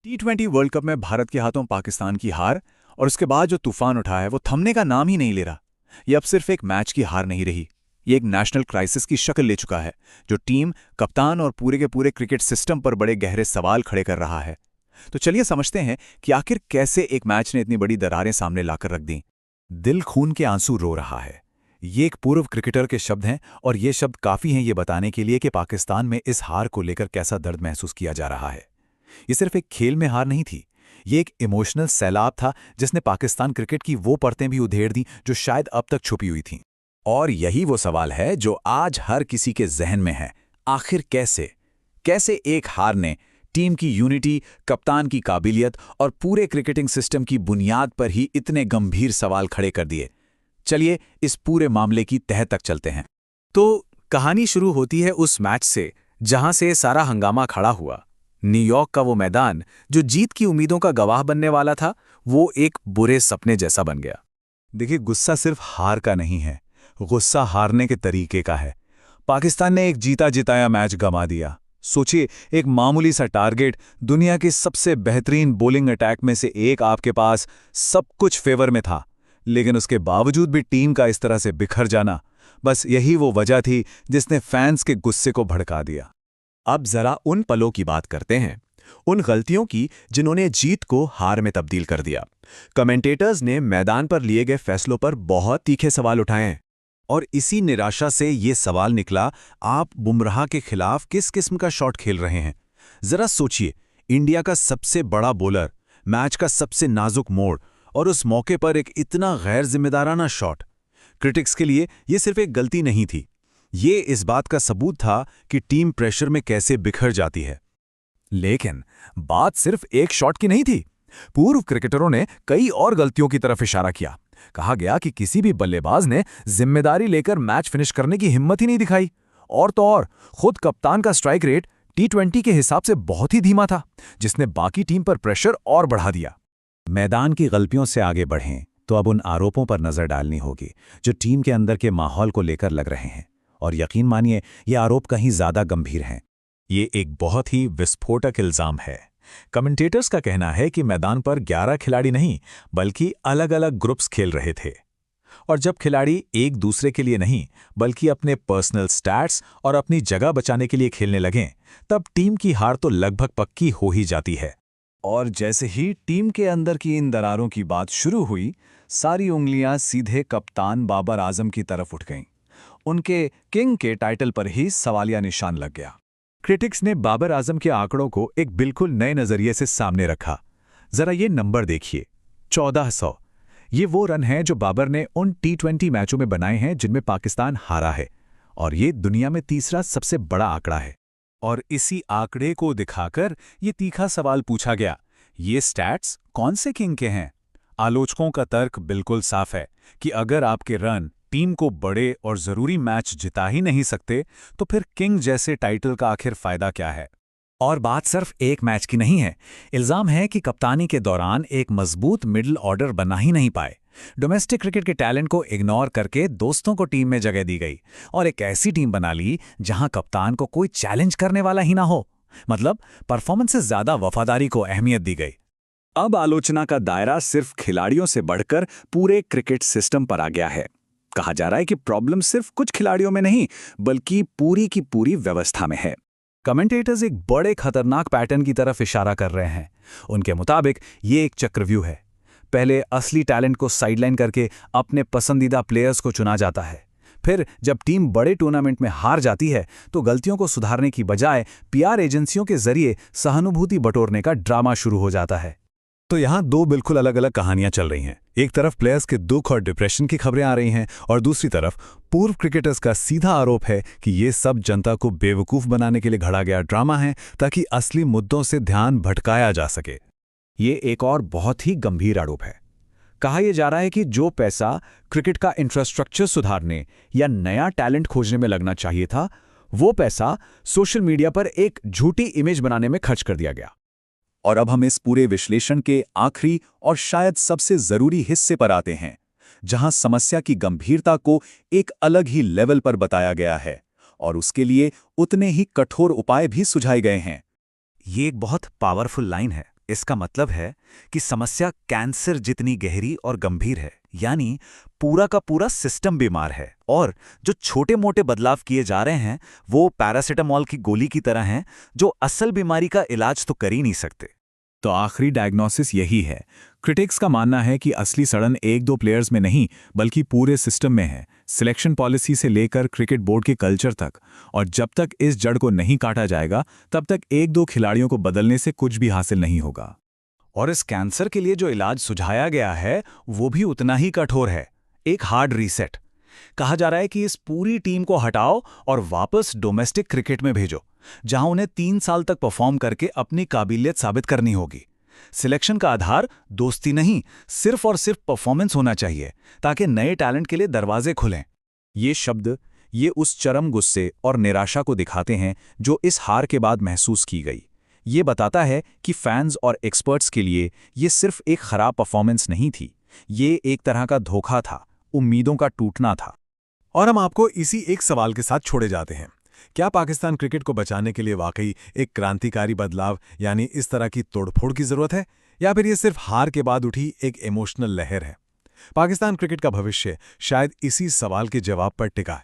T20 world cup में भारत के हाथों पाकिस्तान की हार और उसके बाद जो तूफान उठा है वो थमने का नाम ही नहीं ले रहा। ये अब सिर्फ एक मैच की हार नहीं रही, ये एक नेशनल क्राइसिस की शक्ल ले चुका है, जो टीम, कप्तान और पूरे के पूरे क्रिकेट सिस्टम पर बड़े गहरे सवाल खड़े कर रहा है। तो चलिए समझते हैं कि आखिर कैसे एक मैच ने इतनी बड़ी दरारें सामने लाकर रख दी। दिल खून के आंसू रो रहा है, ये एक पूर्व क्रिकेटर के शब्द हैं और ये शब्द काफ़ी हैं ये बताने के लिए कि पाकिस्तान में इस हार को लेकर कैसा दर्द महसूस किया जा रहा है। ये सिर्फ एक खेल में हार नहीं थी, ये एक इमोशनल सैलाब था जिसने पाकिस्तान क्रिकेट की वो परतें भी उधेड़ दी जो शायद अब तक छुपी हुई थीं। और यही वो सवाल है जो आज हर किसी के जहन में है। आखिर कैसे एक हार ने टीम की यूनिटी, कप्तान की काबिलियत और पूरे क्रिकेटिंग सिस्टम की बुनियाद पर ही इतने गंभीर सवाल खड़े कर दिए। चलिए इस पूरे मामले की तह तक चलते हैं। तो कहानी शुरू होती है उस मैच से जहां से सारा हंगामा खड़ा हुआ। न्यूयॉर्क का वो मैदान जो जीत की उम्मीदों का गवाह बनने वाला था, वो एक बुरे सपने जैसा बन गया। देखिए, गुस्सा सिर्फ हार का नहीं है, गुस्सा हारने के तरीके का है। पाकिस्तान ने एक जीता जिताया मैच गंवा दिया। सोचिए, एक मामूली सा टारगेट, दुनिया के सबसे बेहतरीन बॉलिंग अटैक में से एक आपके पास, सब कुछ फेवर में था, लेकिन उसके बावजूद भी टीम का इस तरह से बिखर जाना, बस यही वो वजह थी जिसने फैंस के गुस्से को भड़का दिया। अब जरा उन पलों की बात करते हैं, उन गलतियों की जिन्होंने जीत को हार में तब्दील कर दिया। कमेंटेटर्स ने मैदान पर लिए गए फैसलों पर बहुत तीखे सवाल उठाए हैं और इसी निराशा से ये सवाल निकला, आप बुमराह के खिलाफ किस किस्म का शॉट खेल रहे हैं। जरा सोचिए, इंडिया का सबसे बड़ा बॉलर, मैच का सबसे नाजुक मोड़, और उस मौके पर एक इतना गैर जिम्मेदाराना शॉट। क्रिटिक्स के लिए ये सिर्फ एक गलती नहीं थी, ये इस बात का सबूत था कि टीम प्रेशर में कैसे बिखर जाती है। लेकिन बात सिर्फ एक शॉट की नहीं थी। पूर्व क्रिकेटरों ने कई और गलतियों की तरफ इशारा किया। कहा गया कि किसी भी बल्लेबाज ने जिम्मेदारी लेकर मैच फिनिश करने की हिम्मत ही नहीं दिखाई। और तो और, खुद कप्तान का स्ट्राइक रेट T20 के हिसाब से बहुत ही धीमा था, जिसने बाकी टीम पर प्रेशर और बढ़ा दिया। मैदान की गलतियों से आगे बढ़ें तो अब उन आरोपों पर नजर डालनी होगी जो टीम के अंदर के माहौल को लेकर लग रहे हैं। और यकीन मानिए, ये आरोप कहीं ज्यादा गंभीर हैं। ये एक बहुत ही विस्फोटक इल्जाम है। कमेंटेटर्स का कहना है कि मैदान पर 11 खिलाड़ी नहीं, बल्कि अलग अलग ग्रुप्स खेल रहे थे। और जब खिलाड़ी एक दूसरे के लिए नहीं, बल्कि अपने पर्सनल स्टैट्स और अपनी जगह बचाने के लिए खेलने लगें, तब टीम की हार तो लगभग पक्की हो ही जाती है। और जैसे ही टीम के अंदर की इन दरारों की बात शुरू हुई, सारी उंगलियां सीधे कप्तान बाबर आजम की तरफ उठ गईं। उनके किंग के टाइटल पर ही सवालिया निशान लग गया। क्रिटिक्स ने बाबर आजम के आंकड़ों को एक बिल्कुल नए नजरिए से सामने रखा। जरा ये नंबर देखिए, 1400। ये वो रन हैं जो बाबर ने उन T20 मैचों में बनाए हैं जिनमें पाकिस्तान हारा है, और ये दुनिया में तीसरा सबसे बड़ा आंकड़ा है। और इसी आंकड़े को दिखाकर ये तीखा सवाल पूछा गया, ये स्टैट्स कौन से किंग के हैं? आलोचकों का तर्क बिल्कुल साफ है कि अगर आपके रन टीम को बड़े और जरूरी मैच जिता ही नहीं सकते, तो फिर किंग जैसे टाइटल का आखिर फायदा क्या है? और बात सिर्फ एक मैच की नहीं है। इल्जाम है कि कप्तानी के दौरान एक मजबूत मिडिल ऑर्डर बना ही नहीं पाए। डोमेस्टिक क्रिकेट के टैलेंट को इग्नोर करके दोस्तों को टीम में जगह दी गई और एक ऐसी टीम बना ली जहां कप्तान को कोई चैलेंज करने वाला ही ना हो। मतलब परफॉर्मेंस से ज्यादा वफादारी को अहमियत दी गई। अब आलोचना का दायरा सिर्फ खिलाड़ियों से बढ़कर पूरे क्रिकेट सिस्टम पर आ गया है। कहा जा रहा है कि प्रॉब्लम सिर्फ कुछ खिलाड़ियों में नहीं, बल्कि पूरी की पूरी व्यवस्था में है। कमेंटेटर्स एक बड़े खतरनाक पैटर्न की तरफ इशारा कर रहे हैं। उनके मुताबिक ये एक चक्रव्यूह है। पहले असली टैलेंट को साइडलाइन करके अपने पसंदीदा प्लेयर्स को चुना जाता है। फिर जब टीम बड़े टूर्नामेंट में हार जाती है तो गलतियों को सुधारने की बजाय PR एजेंसियों के जरिए सहानुभूति बटोरने का ड्रामा शुरू हो जाता है। तो यहाँ दो बिल्कुल अलग अलग कहानियां चल रही हैं। एक तरफ प्लेयर्स के दुख और डिप्रेशन की खबरें आ रही हैं, और दूसरी तरफ पूर्व क्रिकेटर्स का सीधा आरोप है कि ये सब जनता को बेवकूफ़ बनाने के लिए घड़ा गया ड्रामा है, ताकि असली मुद्दों से ध्यान भटकाया जा सके। ये एक और बहुत ही गंभीर आरोप है। कहा यह जा रहा है कि जो पैसा क्रिकेट का इंफ्रास्ट्रक्चर सुधारने या नया टैलेंट खोजने में लगना चाहिए था, वो पैसा सोशल मीडिया पर एक झूठी इमेज बनाने में खर्च कर दिया गया। और अब हम इस पूरे विश्लेषण के आखिरी और शायद सबसे जरूरी हिस्से पर आते हैं, जहां समस्या की गंभीरता को एक अलग ही लेवल पर बताया गया है और उसके लिए उतने ही कठोर उपाय भी सुझाए गए हैं। ये एक बहुत पावरफुल लाइन है। इसका मतलब है कि समस्या कैंसर जितनी गहरी और गंभीर है, यानी पूरा का पूरा सिस्टम बीमार है, और जो छोटे-मोटे बदलाव किए जा रहे हैं वो पैरासिटामॉल की गोली की तरह हैं, जो असल बीमारी का इलाज तो कर ही नहीं सकते। तो आखिरी डायग्नोसिस यही है। क्रिटिक्स का मानना है कि असली सड़न एक दो प्लेयर्स में नहीं बल्कि पूरे सिस्टम में है, सिलेक्शन पॉलिसी से लेकर क्रिकेट बोर्ड के कल्चर तक। और जब तक इस जड़ को नहीं काटा जाएगा तब तक एक दो खिलाड़ियों को बदलने से कुछ भी हासिल नहीं होगा। और इस कैंसर के लिए जो इलाज सुझाया गया है वो भी उतना ही कठोर है, एक हार्ड रीसेट। कहा जा रहा है कि इस पूरी टीम को हटाओ और वापस डोमेस्टिक क्रिकेट में भेजो, जहां उन्हें 3 साल तक परफॉर्म करके अपनी काबिलियत साबित करनी होगी। सिलेक्शन का आधार दोस्ती नहीं, सिर्फ और सिर्फ परफॉर्मेंस होना चाहिए, ताकि नए टैलेंट के लिए दरवाजे खुलें। ये शब्द ये उस चरम गुस्से और निराशा को दिखाते हैं जो इस हार के बाद महसूस की गई। ये बताता है कि फैंस और एक्सपर्ट्स के लिए ये सिर्फ एक खराब परफॉर्मेंस नहीं थी, ये एक तरह का धोखा था, उम्मीदों का टूटना था। और हम आपको इसी एक सवाल के साथ छोड़े जाते हैं। क्या पाकिस्तान क्रिकेट को बचाने के लिए वाकई एक क्रांतिकारी बदलाव यानी इस तरह की तोड़फोड़ की जरूरत है, या फिर ये सिर्फ हार के बाद उठी एक इमोशनल लहर है? पाकिस्तान क्रिकेट का भविष्य शायद इसी सवाल के जवाब पर टिका है।